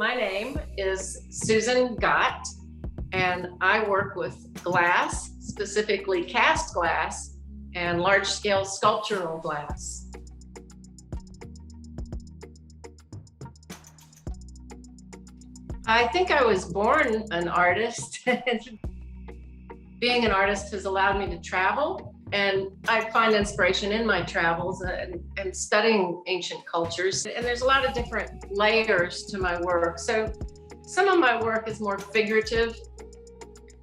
My name is Susan Gott, and I work with glass, specifically cast glass and large-scale sculptural glass. I think I was born an artist. Being an artist has allowed me to travel, and I find inspiration in my travels and studying ancient cultures. And there's a lot of different layers to my work. So some of my work is more figurative,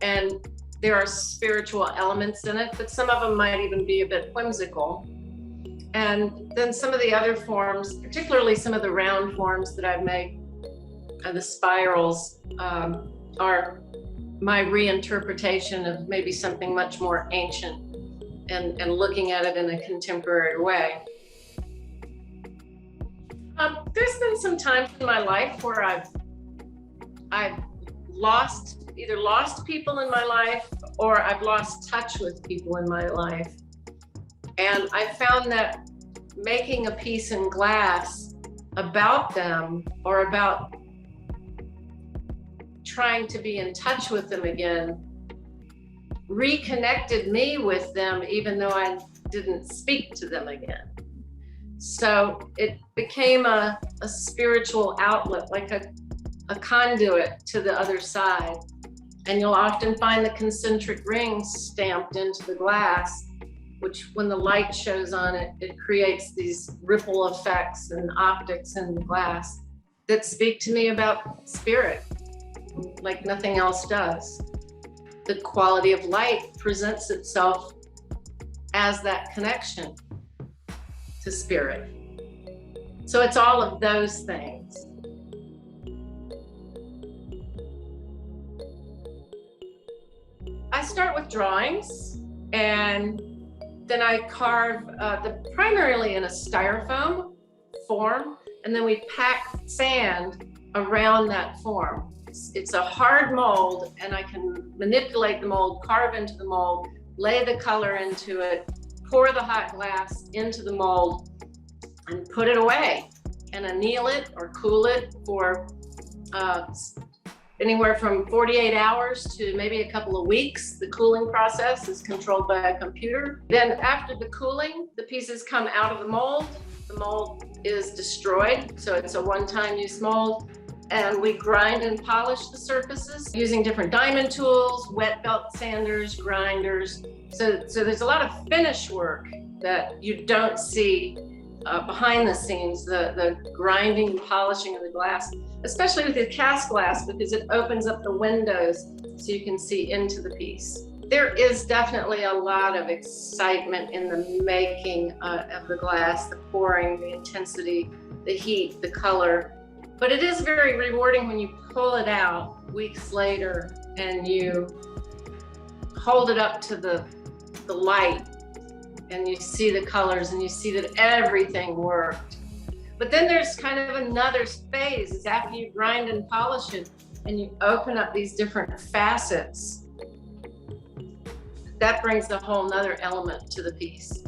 and there are spiritual elements in it, but some of them might even be a bit whimsical. And then some of the other forms, particularly some of the round forms that I've made, the spirals, are my reinterpretation of maybe something much more ancient and looking at it in a contemporary way. There's been some times in my life where I've either lost people in my life or I've lost touch with people in my life. And I found that making a piece in glass about them or about trying to be in touch with them again reconnected me with them, even though I didn't speak to them again. So it became a spiritual outlet, like a conduit to the other side. And you'll often find the concentric rings stamped into the glass, which when the light shows on it, it creates these ripple effects and optics in the glass that speak to me about spirit, like nothing else does. The quality of light presents itself as that connection to spirit. So it's all of those things. I start with drawings, and then I carve primarily in a styrofoam form, and then we pack sand around that form. It's a hard mold, and I can manipulate the mold, carve into the mold, lay the color into it, pour the hot glass into the mold, and put it away, and anneal it or cool it for anywhere from 48 hours to maybe a couple of weeks. The cooling process is controlled by a computer. Then after the cooling, the pieces come out of the mold. The mold is destroyed, so it's a one-time use mold. And we grind and polish the surfaces using different diamond tools, wet belt sanders, grinders. So there's a lot of finish work that you don't see behind the scenes, the grinding, polishing of the glass, especially with the cast glass, because it opens up the windows so you can see into the piece. There is definitely a lot of excitement in the making of the glass, the pouring, the intensity, the heat, the color. But it is very rewarding when you pull it out weeks later and you hold it up to the light and you see the colors and you see that everything worked. But then there's kind of another phase. It's after you grind and polish it and you open up these different facets. That brings a whole nother element to the piece.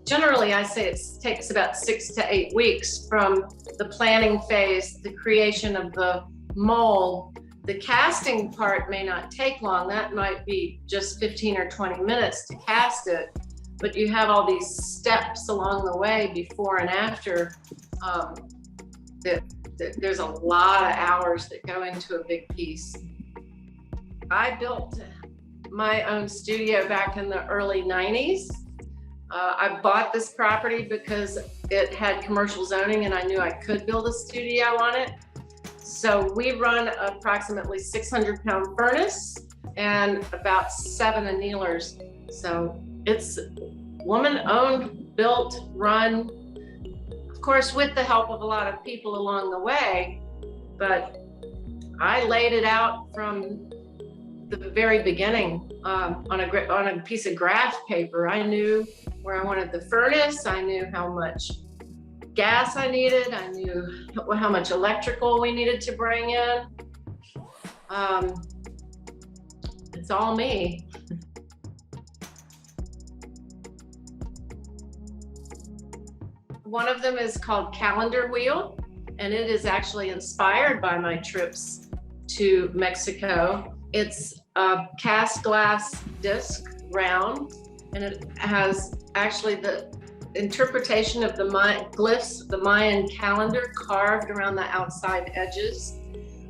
Generally, I say it takes about 6 to 8 weeks from the planning phase, the creation of the mold. The casting part may not take long. That might be just 15 or 20 minutes to cast it, but you have all these steps along the way before and after. There's a lot of hours that go into a big piece. I built my own studio back in the early 90s. I bought this property because it had commercial zoning and I knew I could build a studio on it. So we run approximately 600-pound furnace and about 7 annealers. So it's woman-owned, built, run, of course, with the help of a lot of people along the way. But I laid it out from the very beginning on a piece of graph paper. I knew where I wanted the furnace. I knew how much gas I needed. I knew how much electrical we needed to bring in. It's all me. One of them is called Calendar Wheel. and it is actually inspired by my trips to Mexico. It's a cast glass disc, round, and it has actually the interpretation of the Mayan glyphs, the Mayan calendar carved around the outside edges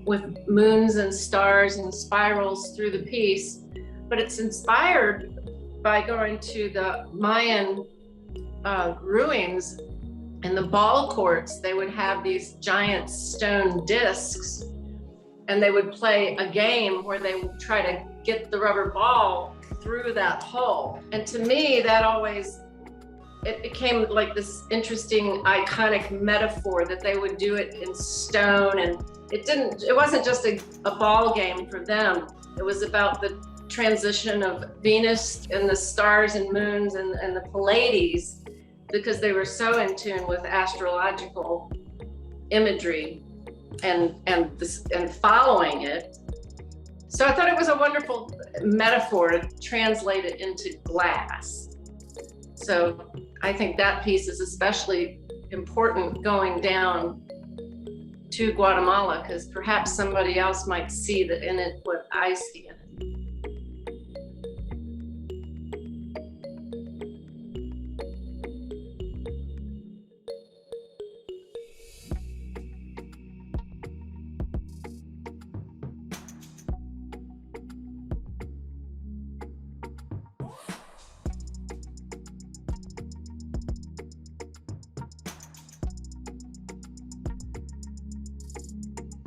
with moons and stars and spirals through the piece. But it's inspired by going to the Mayan ruins. In the ball courts, they would have these giant stone discs, and they would play a game where they would try to get the rubber ball through that hole. And to me, that always, it became like this interesting iconic metaphor that they would do it in stone. And it wasn't just a ball game for them. It was about the transition of Venus and the stars and moons and the Pleiades, because they were so in tune with astrological imagery and following it. So I thought it was a wonderful metaphor to translate it into glass. So I think that piece is especially important going down to Guatemala, because perhaps somebody else might see that in it what I see in it.